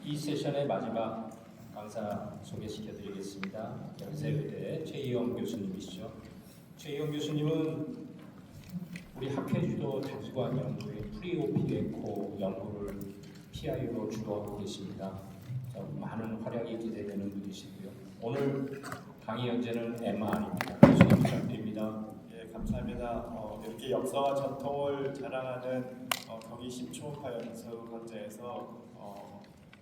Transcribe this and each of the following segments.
이 세션의 마지막 강사 소개시켜드리겠습니다. 연세의대 최희영 교수님이시죠. 최희영 교수님은 우리 학회주도 다수관 연구의 프리오픽 에코 연구를 PI로 주로 하고 계십니다. 많은 활약이 기대되는 분이시고요. 오늘 강의 연재는 MR입니다. 교수님 부탁드립니다. 예, 감사합니다. 이렇게 역사와 전통을 자랑하는 경희 심초음파 연수 과제에서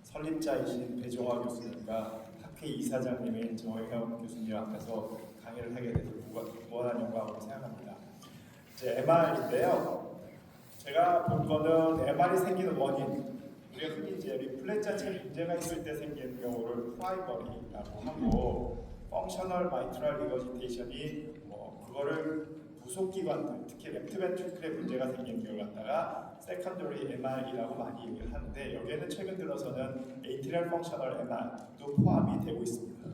설립자이신 배종화 교수님과 학회 이사장님인 정의형 교수님 앞에서 강의를 하게 돼서 무한한 영광으로 생각합니다. 이제 MR인데요. 제가 본 거는 MR이 생기는 원인, 우리가 흔히 이제 리플렛 자체에 문제가 있을 때 생기는 경우를 프라이머리라고 하고, 펑셔널 마이트럴 리거지테이션이 그거를 부속기관들, 특히 레프트 벤트리클에 문제가 생기는 경우를 갖다가 세컨더리 MR이라고 많이 얘기를 하는데, 여기에는 최근 들어서는 에이트리얼 펑셔널 MR도 포함이 되고 있습니다.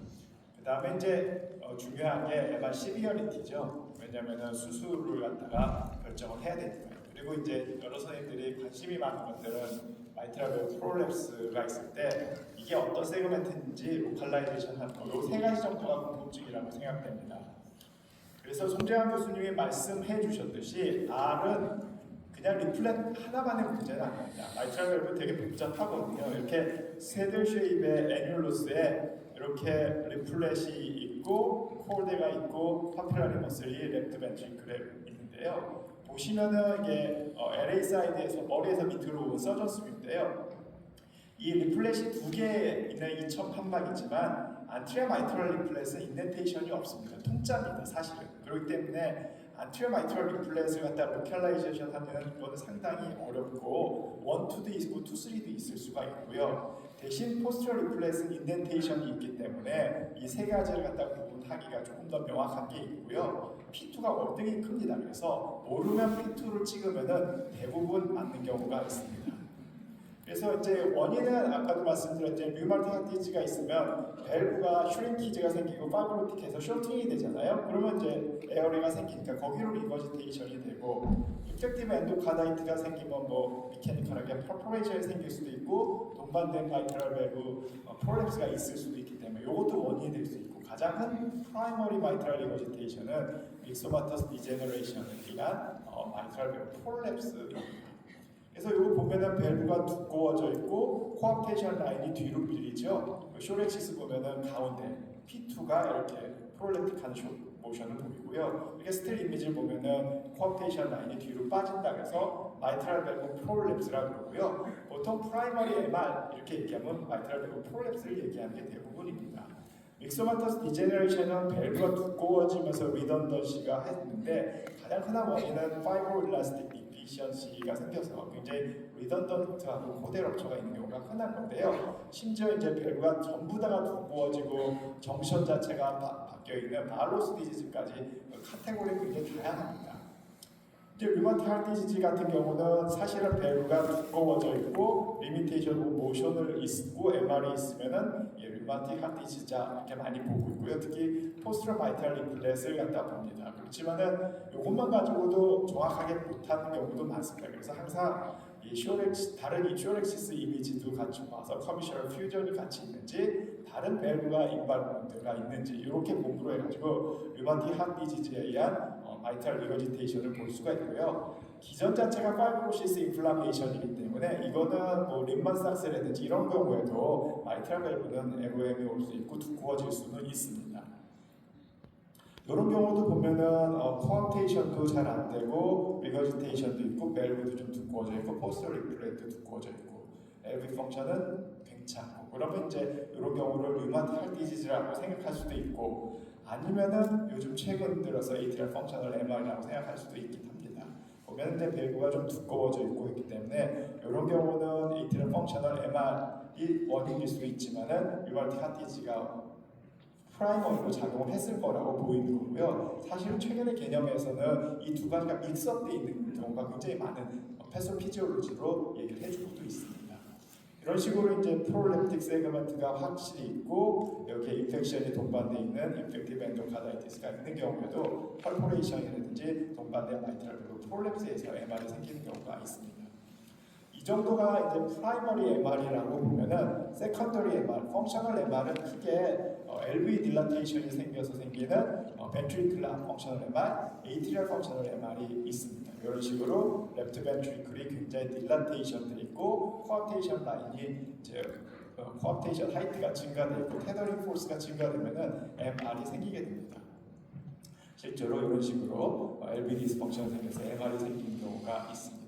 그 다음에 이제 중요한 게 MR 시비어리티죠. 왜냐하면 수술을 갖다가 결정을 해야 되니까요. 그리고 이제 여러 선생님들이 관심이 많은 것들은 마이트럴 프롤랩스가 있을 때 이게 어떤 세그멘트인지 로컬라이제이션 하는 거, 이 세 가지 정도가 궁금증이라고 생각됩니다. 그래서 송재환 교수님이 말씀해 주셨듯이 R은 그냥 리플렛 하나만의 문제는 아닙니다. 마이트럴 밸브 되게 복잡하거든요. 이렇게 새들 쉐입의 애뉴루스에 이렇게 리플렛이 있고 콜드가 있고 파필라리 머슬이 레프트 벤트리클에 있는데요. 보시면은 이게 LA 사이드에서 머리에서 밑으로 온 서전 스윙인데요. 이 리플렛이 두 개 있는 이첩 판막이지만 안트리어 마이트럴 리플렛은 인덴테이션이 없습니다. 통짜입니다, 사실은. 그렇기 때문에 안트리어 마이트럴 리플렛을 갖다 로컬라이제이션 하는 것은 상당히 어렵고 1, 2도 있고 2, 3도 있을 수가 있고요. 대신 포스트럴 리플렛은 인덴테이션이 있기 때문에 이 세 가지를 갖다 구분하기가 조금 더 명확한 게 있고요. P2가 월등히 큽니다. 그래서 모르면 P2를 찍으면은 대부분 맞는 경우가 있습니다. 그래서 이제 원인은 아까도 말씀드렸지만 류마틱 하티지가 있으면 밸브가 슈링키지가 생기고 파이브로틱해서 쇼팅이 되잖아요. 그러면 이제 에어리가 생기니까 거기로 리거지테이션이 되고, 인펙티브 엔도카다이트가 생기면 미케니컬하게 퍼포레이션이 생길 수도 있고 동반된 마이트럴 밸브 프롤랩스가 있을 수도 있기 때문에 이것도 원인이 될 수 있고, 가장 큰 프라이머리 마이트럴 리거지테이션은 믹소마터스 디제너레이션에 의한 마이트럴 밸브 프롤랩스입니다. 그래서 이거 보면은 밸브가 두꺼워져 있고 코앞테이션 라인이 뒤로 밀리죠. 쇼렉시스 보면은 가운데 P2가 이렇게 프롤랩틱한 모션을 보이고요. 이렇게 스틸 이미지를 보면은 코앞테이션 라인이 뒤로 빠진다 그래서 마이트럴 밸브 프롤랩스라고 그러고요. 보통 프라이머리 MR 이렇게 얘기하면 마이트럴 밸브 프롤랩스를 얘기하는 게 대부분입니다. 믹소마터스 디제너레이션은 밸브가 두꺼워지면서 리던던시가 했는데, 가장 흔한 원인은 파이브로 일라스틱 디피션시가 생겨서 굉장히 리던던트하고 코대 럽처가 있는 경우가 흔한 건데요. 심지어 이제 밸브가 전부 다가 두꺼워지고 정션 자체가 바뀌어 있는 바로스 디지즈까지 카테고리 굉장히 다양합니다. 이제 류마틱 하트 디지즈 같은 경우는 사실은 밸브가 두꺼워져 있고 리미테이션 모션을 있고 MR이 있으면은 류마틱 하트 디지즈자 이렇게 많이 보고 있고요. 특히 포스트럴 마이트럴 리플렛을 갖다 봅니다. 그렇지만은 이것만 가지고도 정확하게 못하는 경우도 많습니다. 그래서 항상 다른 쇼렉시스 이미지도 같이 봐서 커미셔널 퓨전이 같이 있는지, 다른 밸브가 인발먼트가 있는지 이렇게 공부를 해가지고 류마틱 하트 디지즈에 의한 마이트럴 리거지테이션을 볼 수가 있고요. 기전 자체가 파이브로시스 인플라메이션이기 때문에 이거는 림반삭스라든지 이런 경우에도 마이트럴 밸브는 MOM이 올 수 있고 두꺼워질 수는 있습니다. 이런 경우도 보면은 코앞테이션도 잘 안 되고 리거지테이션도 있고 밸브도 좀 두꺼워져 있고 포스터 리플렛도 두꺼워져 있고 LV 펑션은 괜찮고, 그러면 이제 이런 경우를 류마틱 하트 디지즈라고 생각할 수도 있고, 아니면은 요즘 최근 들어서 에이트리얼 펑셔널 MR이라고 생각할 수도 있긴 합니다. 보면 이제 밸브가 좀 두꺼워져 있고 있기 때문에 이런 경우는 에이트리얼 펑셔널 MR이 원인일 수 있지만은 류마틱 하트 디지즈가 프라이머리로 작용을 했을 거라고 보이는 거고요. 사실은 최근의 개념에서는 이 두 가지가 믹스업되어 있는 경우가 굉장히 많은 패소피지올로지로 얘기를 해주고도 있습니다. 이런 식으로 이제 프롤랩틱 세그먼트가 확실히 있고 여기에 인펙션이 동반되어 있는 인펙티브 엔도카다이티스가 있는 경우에도 퍼포레이션이라든지 동반된 마이트럴 밸브 프롤랩스에서 MR이 생기는 경우가 있습니다. 이 정도가 이제 프라이머리 MR이라고 보면은 세컨더리 MR, 펑셔널 MR은 크게 LV 딜라테이션이 생겨서 생기는 벤트리클라 펑셔널 MR, 에이트리얼 펑셔널 MR이 있습니다. 이런 식으로 레프트 벤트리클이 굉장히 딜라테이션들이 있고 코앞테이션 라인이 이제 코앞테이션 하이트가 증가되고 테더링 포스가 증가되면은 MR이 생기게 됩니다. 실제로 이런 식으로 LV 디스펑션이 생겨서 MR이 생기는 경우가 있습니다.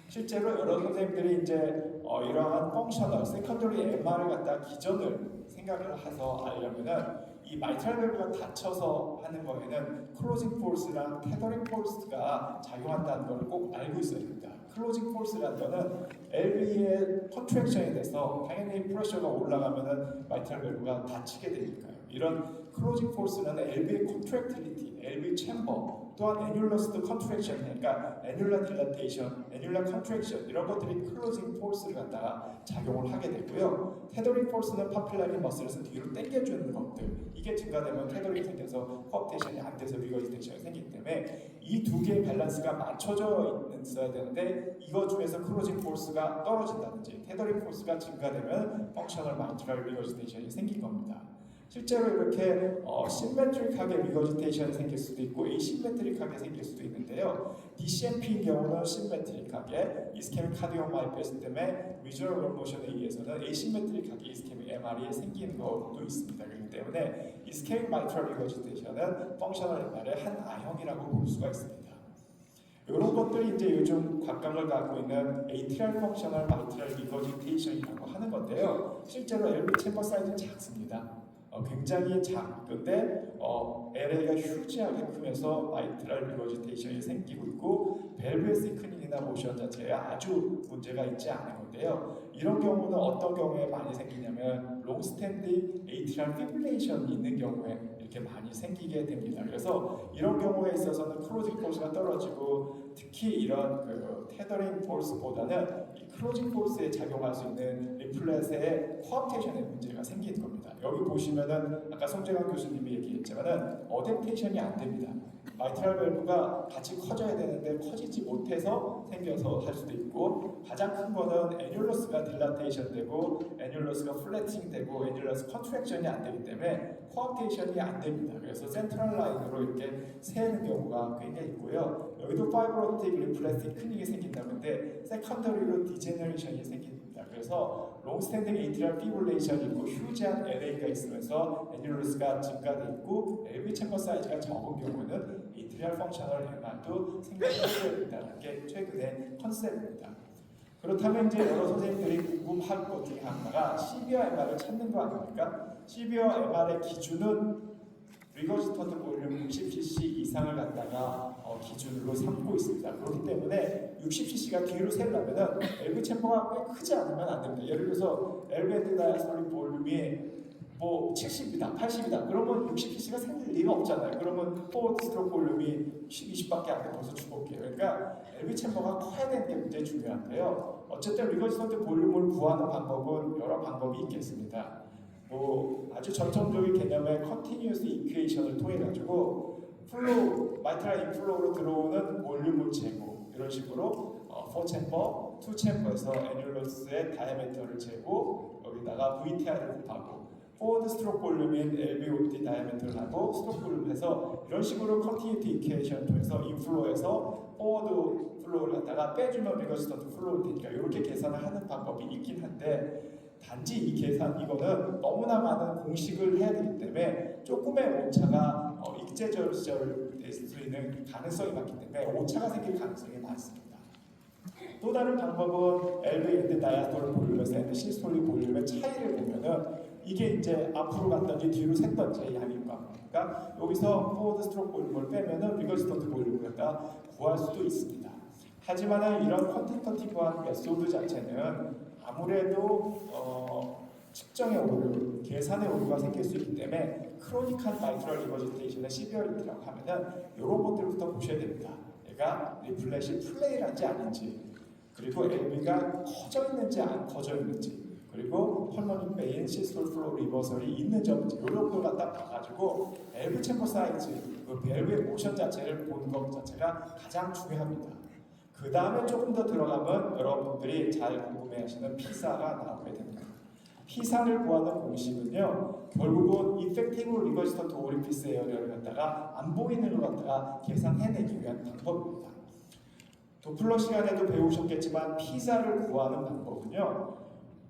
실제로 여러 선생님들이 이제 이러한 펑셔널, 세컨더리 MR을 갖다 기전을 생각을 해서 알려면은 이 마이트랄 밸브가 닫혀서 하는 거에는 클로징 포스랑 테더링 포스가 작용한다는 걸 꼭 알고 있어야 됩니다. 클로징 포스라는 거는 LV의 컨트랙션에 대해서 당연히 프레셔가 올라가면은 마이트랄 밸브가 닫히게 되니까요. 이런 클로징 포스는 LV의 컨트랙티리티, LV 챔버, 또한 애뉴러스도 컨트랙션, 그러니까 애뉴러 딜라테이션, 애뉴러 컨트랙션 이런 것들이 클로징 포스를 갖다가 작용을 하게 되고요. 테더링 포스는 파필라리 머슬에서 뒤로 당겨주는 것들, 이게 증가되면 테더링이 생겨서 코앞테이션이 안 돼서 리거지테이션이 생기기 때문에 이 두 개의 밸런스가 맞춰져 있어야 되는데 이거 중에서 클로징 포스가 떨어진다든지 테더링 포스가 증가되면 펑셔널 마이트랄 리거지테이션이 생긴 겁니다. 실제로 이렇게 심메트릭하게 리거지테이션이 생길 수도 있고 에이심메트릭하게 생길 수도 있는데요. DCMP인 경우는 심메트릭하게 이스케믹 카디오마이패스 때문에 비주얼 모션에 의해서는 에이심메트릭하게 이스케믹 MR이 생기는 것도 있습니다. 그렇기 때문에 이스케믹 마이트럴 리거지테이션은 펑셔널 MR의 한 아형이라고 볼 수가 있습니다. 이런 것들이 이제 요즘 각각을 갖고 있는 에이트리얼 펑셔널 마이트럴 리거지테이션이라고 하는 건데요. 실제로 LV 챔버 사이즈는 작습니다. 굉장히 작은데 LA가 휴지하게 크면서 마이트랄 리거지테이션이 생기고 있고 밸브의 시크닝이나 모션 자체에 아주 문제가 있지 않은 건데요. 이런 경우는 어떤 경우에 많이 생기냐면 롱스탠딩 에이트리얼 피블레이션이 있는 경우에 이렇게 많이 생기게 됩니다. 그래서 이런 경우에 있어서는 클로징 포스가 떨어지고 특히 이런 테더링 포스보다는 이 클로징 포스에 작용할 수 있는 리플렛의 코앞테이션에 문제가 생기는 겁니다. 여기 보시면은 아까 송재관 교수님이 얘기했지만은 어댑테이션이 안 됩니다. 마이트랄 밸브가 같이 커져야 되는데 커지지 못해서 생겨서 할 수도 있고 가장 큰 거는 애뉴러스가 딜라테이션 되고 애뉴러스가 플래팅 되고 애뉴러스 컨트랙션이 안 되기 때문에 코앞테이션이 안 됩니다. 그래서 센트럴 라인으로 이렇게 새는 경우가 굉장히 있고요. 여기도 파이브로틱 리플렛 티크닝이 생긴다는데 세컨더리로 디제너레이션이 생깁니다. 그래서 롱스탠딩 에이트리얼 피블레이션이 있고 휴지한 LA가 있으면서 애뉴러스가 증가돼 있고 LV 챔버 사이즈가 적은 경우는 에이트리얼 펑셔널 MR도 생겨나야 된다는 게 최근의 컨셉입니다. 그렇다면 이제 여러 선생님들이 궁금한 것 중에 하나가 시비어 MR을 찾는 거 아닙니까? 시비어 MR의 기준은 리거지턴트 볼륨 60cc 이상을 갖다가 기준으로 삼고 있습니다. 그렇기 때문에 60cc가 뒤로 세려면은 LV 챔버가 꽤 크지 않으면 안 됩니다. 예를 들어서 LV 엔드 다이아스톨릭 볼륨이 뭐 70이다, 80이다. 그러면 60cc가 생길 리가 없잖아요. 그러면 포워드 스트로크 볼륨이 20밖에 안 돼 벌써 죽었게요. 그러니까 LV 챔버가 커야 되는 게 굉장히 중요한데요. 어쨌든 리거지턴트 볼륨을 구하는 방법은 여러 방법이 있겠습니다. 뭐 아주 전통적인 개념의 컨티뉴어스 이퀘이션을 통해 가지고 플로우, 마이트랄 인플로우로 들어오는 볼륨을 재고 이런 식으로 4챔버, 2챔버에서 애뉴러스의 다이아메터를 재고 여기다가 VTI를 곱하고 포워드 스트로크 볼륨인 LVOT 다이아메터를 하고 스트로크 볼륨 해서 이런 식으로 컨티뉴티 이퀘이션을 통해서 인플로우에서 포워드 플로우를 갖다가 빼주면 리거지턴트 플로우를 되니까 이렇게 계산을 하는 방법이 있긴 한데 단지 이 계산 이거는 너무나 많은 공식을 해야 되기 때문에 조금의 오차가 익제절될 수 있는 가능성이 많기 때문에 오차가 생길 가능성이 많습니다. 또 다른 방법은 LV 엔드 다이아스톨 볼륨에서 엔드 시스톨릭 볼륨의 차이를 보면은 이게 이제 앞으로 갔던지 뒤로 샜던지 양인 겁니다. 여기서 포워드 스트로크 볼륨을 빼면은 리거지턴트 볼륨을 갖다 구할 수도 있습니다. 하지만 이런 퀀티터티브한 메소드 자체는 아무래도 측정의 오류, 계산의 오류가 생길 수 있기 때문에 크로닉한 마이트럴 리거지테이션의 시비어리티라고 하면은 이런 것들부터 보셔야 됩니다. 얘가 리플렛이 플레이한지 아닌지, 그리고 LV가 커져 있는지 안 커져 있는지, 그리고 펄머닉 베인 시스톨 플로우 리버설이 있는 점인지 이런 걸 갖다 봐가지고 LV 챔버 사이즈, 그 밸브의 모션 자체를 보는 것 자체가 가장 중요합니다. 그 다음에 조금 더 들어가면 여러분들이 잘 궁금해하시는 피사가 나오게 됩니다. 피사를 구하는 공식은요, 결국은 이펙티브 리버시턴트 오리피스 에어리어를 갖다가 안 보이는 걸 갖다가 계산해내기 위한 방법입니다. 도플러 시간에도 배우셨겠지만 피사를 구하는 방법은요,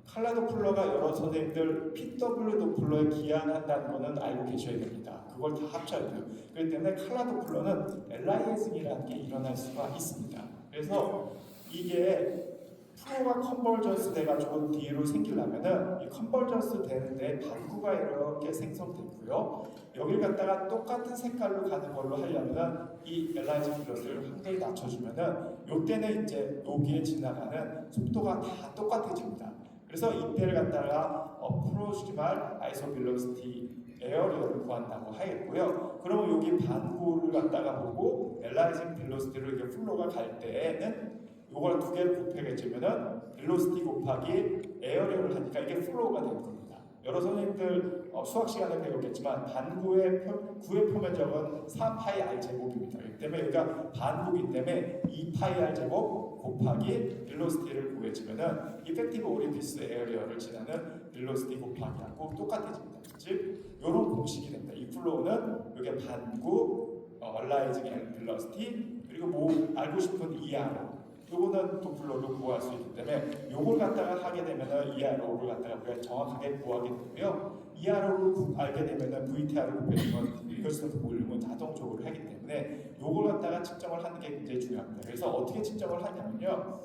칼라 도플러가 여러 선생님들 PW 도플러에 기한한다는 거는 알고 계셔야 됩니다. 그걸 다 합쳐야 돼요. 그렇기 때문에 칼라 도플러는 엘라이징이라는 게 일어날 수가 있습니다. 그래서 이게 프로가 컨버전스 돼가지고 뒤로 생기려면은 이 컨버전스 되는데 반구가 이렇게 생성되고요. 여기를 갖다가 똑같은 색깔로 가는 걸로 하려면은 이 엘라이징 빌러스를 한개히 낮춰주면은 요때는 이제 여기에 지나가는 속도가 다 똑같아집니다. 그래서 이때를 갖다가 프로시말 아이소빌러시티 에어리어를 구한다고 하겠고요. 그러면 여기 반구를 갖다가 보고 엘라이징 빌러시티로 이렇게 플로가 갈 때에는 요걸 두 개를 곱해주면은 빌로시티 곱하기 에어리어를 하니까 이게 플로우가 되는 겁니다. 여러 선생님들 수학 시간에 배웠겠지만 반구의 구의 표면적은 4파이 r 제곱입니다. 그렇기 때문에 여기가 반구이기 때문에 2파이 r 제곱 곱하기 빌로시티를 구해주면은 이펙티브 오리피스 에어리어를 지나는 빌로시티 곱하기하고 똑같아집니다. 즉 이런 공식이 됩니다. 이 플로우는 이게 반구, 얼라이징 빌로시티 그리고 뭐 알고 싶은 ERO 요거는 도플러로 구할 수 있기 때문에 요걸 갖다가 하게 되면은 ERO를 갖다가 우리가 정확하게 구하게 되고요. ERO를 알게 되면은 VTR을 곱해주면 이것을 보려면 자동적으로 하기 때문에 요걸 갖다가 측정을 하는 게 굉장히 중요합니다. 그래서 어떻게 측정을 하냐면요.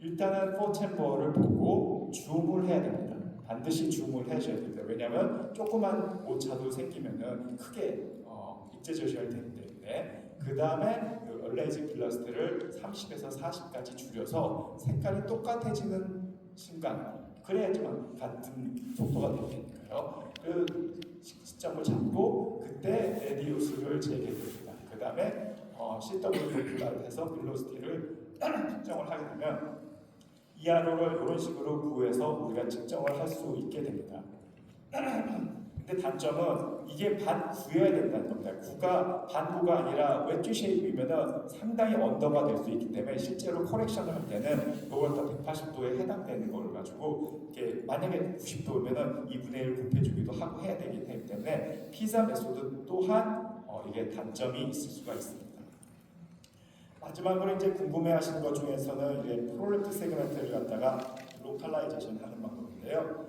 일단은 포챔버를 보고 줌을 해야 됩니다. 반드시 줌을 하셔야 됩니다. 왜냐하면 조그만 오차도 생기면은 크게 입체조절이 되기 때문에 그 다음에 엘라이징 빌러스트를 30에서 40까지 줄여서 색깔이 똑같아지는 순간 그래야지만 같은 속도가 되니까요. 그 시점을 잡고 그때 레디우스를 재게 됩니다. 그 다음에 CW 해서 빌로시티를 측정을 하게 되면 ERO를 이런 식으로 구해서 우리가 측정을 할 수 있게 됩니다. 근데 단점은 이게 반구여야 된다는 겁니다. 구가 반구가 아니라 웨지 쉐입이면 상당히 언더가 될 수 있기 때문에 실제로 커렉션을 할 때는 이걸 더 180도에 해당되는 걸 가지고 이게 만약에 90도면 2분의 1 곱해주기도 하고 해야 되기 때문에 피자 메소드 또한 이게 단점이 있을 수가 있습니다. 마지막으로 이제 궁금해하시는 것 중에서는 이제 프롤랩트 세그멘트를 갖다가 로컬라이제이션 하는 방법인데요.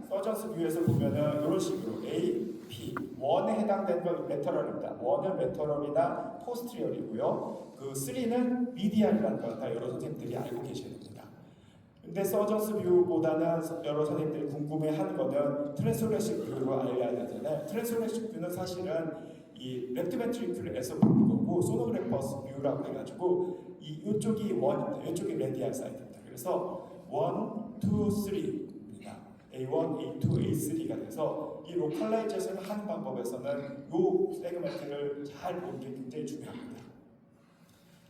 서전스 뷰에서 보면은 이런 식으로 A, P, 1에 해당되는 건 레터럴입니다. 1은 레터럴이나 포스트리얼이고요. 그 3는 미디알이라는 걸 다 여러 선생님들이 알고 계셔야 됩니다. 근데 서전스 뷰보다는 여러 선생님들이 궁금해하는 거는 트랜스레식 뷰로 알려야 되잖아요. 트랜스레식 뷰는 사실은 이 랩트 벤트리클에서 보는 거고 소노그래퍼스 뷰라고 해가지고 이쪽이 1입니다. 이쪽이 레디알 사이드입니다. 그래서 1, 2, 3 A1, A2, A3가 돼서 이 로컬라이제이션을 하는 방법에서는 이 세그멘트를 잘 보는 게 굉장히 중요합니다.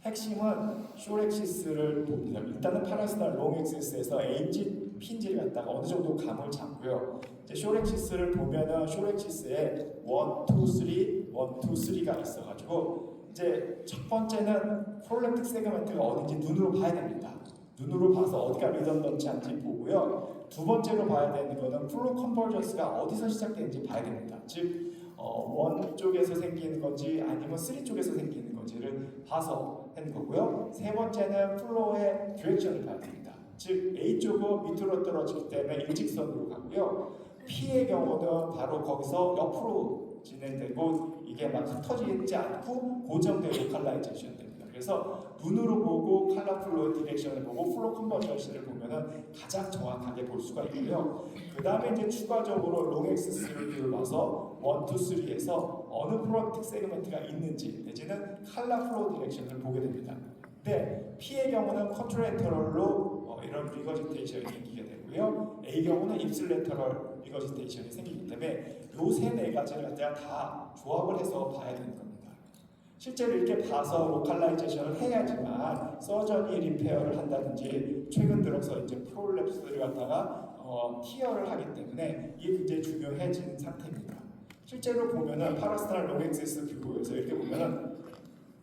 핵심은 숏엑시스를 봅니다. 일단은 파라스나 롱엑시스에서 A인지 P인지를 갖다가 어느 정도 감을 잡고요. 이제 숏엑시스를 보면은 숏엑시스에 1, 2, 3, 1, 2, 3가 있어가지고 이제 첫 번째는 프롤랩틱 세그멘트가 어딘지 눈으로 봐야 됩니다. 눈으로 봐서 어디가 리던던치한지 보고요. 두 번째로 봐야 되는 거는 플로 컨버전스가 어디서 시작되는지 봐야 됩니다. 즉, 1 쪽에서 생기는 건지 아니면 3 쪽에서 생기는 건지를 봐서 하는 거고요. 세 번째는 플로의 디렉션을 봐야 됩니다. 즉, A 쪽은 밑으로 떨어지기 때문에 일직선으로 가고요. P의 경우는 바로 거기서 옆으로 진행되고 이게 막 흩어지지 않고 고정된 로컬라이제이션 됩니다. 그래서 눈으로 보고 칼라 플로우 디렉션을 보고 플로 컨버전스를 보면은 가장 정확하게 볼 수가 있고요. 그 다음에 이제 추가적으로 롱엑시스를 봐서 1, 2, 3에서 어느 프로젝트 세그먼트가 있는지 내지는 칼라 플로우 디렉션을 보게 됩니다. 근데 P의 경우는 컨트레터럴로 이런 리거지테이션이 생기게 되고요. A 경우는 입슬레터럴 리거지테이션이 생기기 때문에 요 세 네 가지를 갖다가 다 조합을 해서 봐야 되는 겁니다. 실제로 이렇게 봐서 로컬라이제이션을 해야지만 서전이 리페어를 한다든지 최근 들어서 이제 프롤랩스를 갖다가 티어를 하기 때문에 이게 굉장히 중요해지는 상태입니다. 실제로 보면은 파라스타나 롱엑시스 뷰에서 이렇게 보면은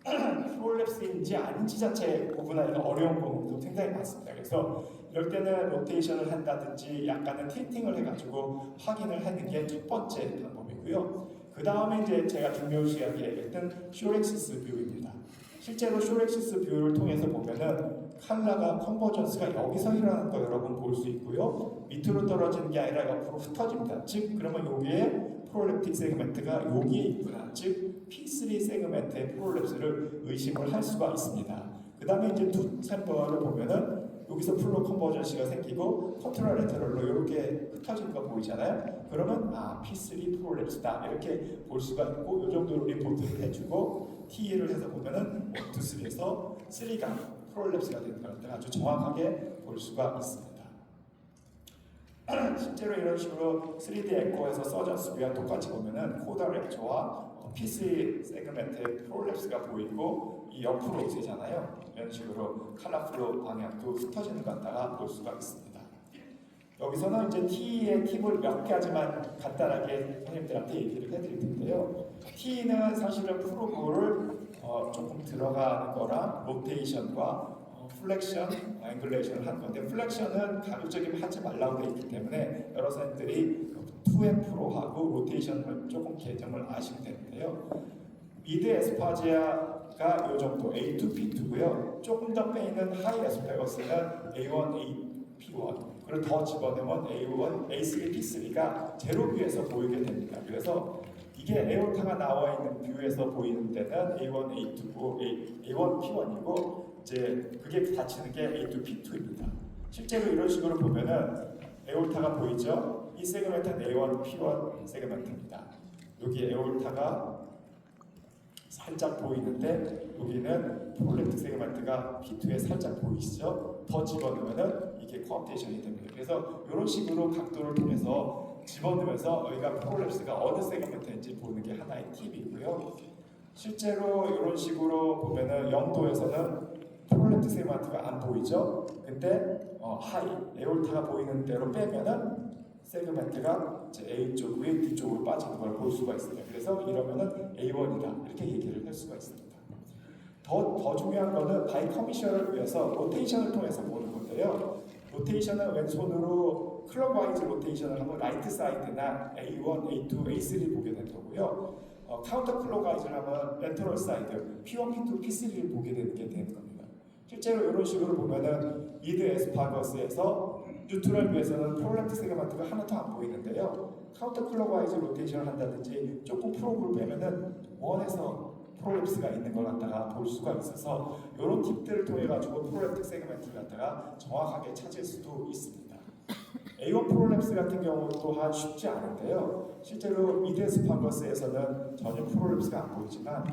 프롤랩스인지 아닌지 자체 구분하기가 어려운 경우도 굉장히 많습니다. 그래서 이럴 때는 로테이션을 한다든지 약간의 틸팅을 해가지고 확인을 하는 게 첫 번째 방법이고요. 그 다음에 이제 제가 중요시하게 얘기했던 쇼렉시스 뷰입니다. 실제로 쇼렉시스 뷰를 통해서 보면은 컬러가 컨버전스가 여기서 일어나는 거 여러분 볼 수 있고요. 밑으로 떨어지는 게 아니라 옆으로 흩어집니다. 즉 그러면 여기에 프롤랩틱 세그멘트가 여기에 있구나. 즉 P3 세그멘트의 프롤랩스를 의심을 할 수가 있습니다. 그 다음에 이제 두 샘플을 보면은 여기서 플로 컨버전시가 생기고 컨트롤 레터럴로 이렇게 흩어지는 거 보이잖아요. 그러면 P3 프롤랩스다 이렇게 볼 수가 있고 이 정도로 리포트를 해주고 TE를 해서 보면은 1, 2, 3에서 3가 프롤랩스가 되는 걸 아주 정확하게 볼 수가 있습니다. 실제로 이런 식으로 3D 에코에서 서전스 뷰와 똑같이 보면은 코다 랩처와 P3 세그멘트의 프롤랩스가 보이고 이 옆으로 되잖아요. 이런 식으로 컬러플로 방향도 흩어지는 것 같다가 볼 수가 있습니다. 여기서는 이제 T의 팁을 몇 가지만 간단하게 선생님들한테 얘기를 해드릴 텐데요. T는 사실은 프로브를 조금 들어가는 거랑 로테이션과 플렉션, 앵글레이션을 한 건데 플렉션은 가급적이면 하지 말라고 되어 있기 때문에 여러 선생님들이 2F로 로테이션을 조금 개념을 아시면 되는데요. 미드 에스파지아가 이 정도 A2, B2고요. 조금 더 빼있는 하이 에스파거스는 A1, A, P1 그리고 더 집어넣으면 A1, A3, P3가 제로 뷰에서 보이게 됩니다. 그래서 이게 에오타가 나와 있는 뷰에서 보이는 데는 A1, A2고 A1, P1이고 이제 그게 닫히는 게 A2, P2입니다. 실제로 이런 식으로 보면은 에올타가 보이죠? 이 세그멘트는 A1, P1 세그멘트입니다. 여기 에올타가 살짝 보이는데 여기는 프롤랩틱 세그멘트가 P2에 살짝 보이시죠? 더 집어넣으면은 이게 코업테이션이 됩니다. 그래서 이런 식으로 각도를 통해서 집어넣으면서 여기가 프롤랩스가 어느 세그멘트인지 보는 게 하나의 팁이고요. 실제로 이런 식으로 보면은 0도에서는 프롤랩틱 세그멘트가 안 보이죠? 근데 하이, 에올타가 보이는 대로 빼면은 세그멘트가 이제 A 쪽에 D 쪽으로 빠지는 걸 볼 수가 있습니다. 그래서 이러면은 A1이다 이렇게 얘기를 할 수가 있습니다. 더 중요한 거는 바이 커미션을 위해서 로테이션을 통해서 보는 건데요. 로테이션은 왼손으로 클럭와이즈 로테이션을 하면 라이트 사이드나 A1, A2, A3를 보게 될 거고요. 카운터 클럭와이즈를 하면 레터럴 사이드, P1, P2, P3를 보게 되는 게 되는 겁니다. 실제로 이런 식으로 보면은 미드 에스파거스에서 뉴트럴 뷰에서는 프롤랩틱 세그멘트가 하나도 안 보이는데요. 카운터 클럭와이즈 로테이션을 한다든지 조금 프로브를 빼면은 원에서 프롤랩스가 있는 걸 갖다가 볼 수가 있어서 이런 팁들을 통해 가지고 프롤랩틱 세그멘트를 갖다가 정확하게 찾을 수도 있습니다. A1 프롤랩스 같은 경우 또한 쉽지 않은데요. 실제로 미드 에스파거스에서는 전혀 프롤랩스가 안 보이지만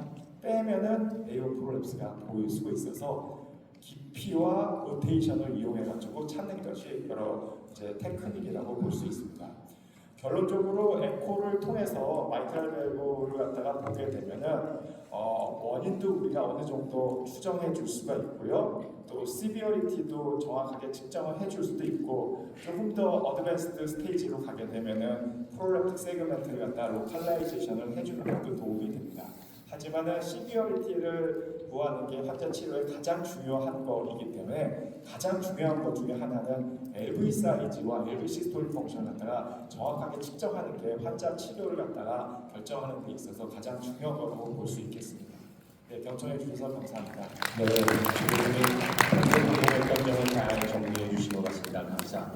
빼면은 A1 프롤랩스가 보일 수가 있어서 깊이와 로테이션을 이용해가지고 찾는 것이 여러 이제 테크닉이라고 볼 수 있습니다. 결론적으로 에코를 통해서 마이트랄 밸브를 갖다가 보게 되면은 원인도 우리가 어느 정도 추정해 줄 수가 있고요. 또 시비어리티도 정확하게 측정을 해줄 수도 있고 조금 더 어드밴스드 스테이지로 가게 되면은 프롤랩틱 세그멘트를 갖다 로컬라이제이션을 해주는 것도 도움이 됩니다. 하지만은 시비어리티를 구하는 게 환자 치료의 가장 중요한 거이기 때문에 가장 중요한 것 중에 하나는 LV 사이즈와 LV 시스톨릭 펑션을 갖다가 정확하게 측정하는 게 환자 치료를 갖다가 결정하는 데 있어서 가장 중요한 거라고 볼 수 있겠습니다. 네, 경청해 주셔서 감사합니다. 네, 지금 공공의 결정을 잘 정리해 주신 것 같습니다. 감사합니다.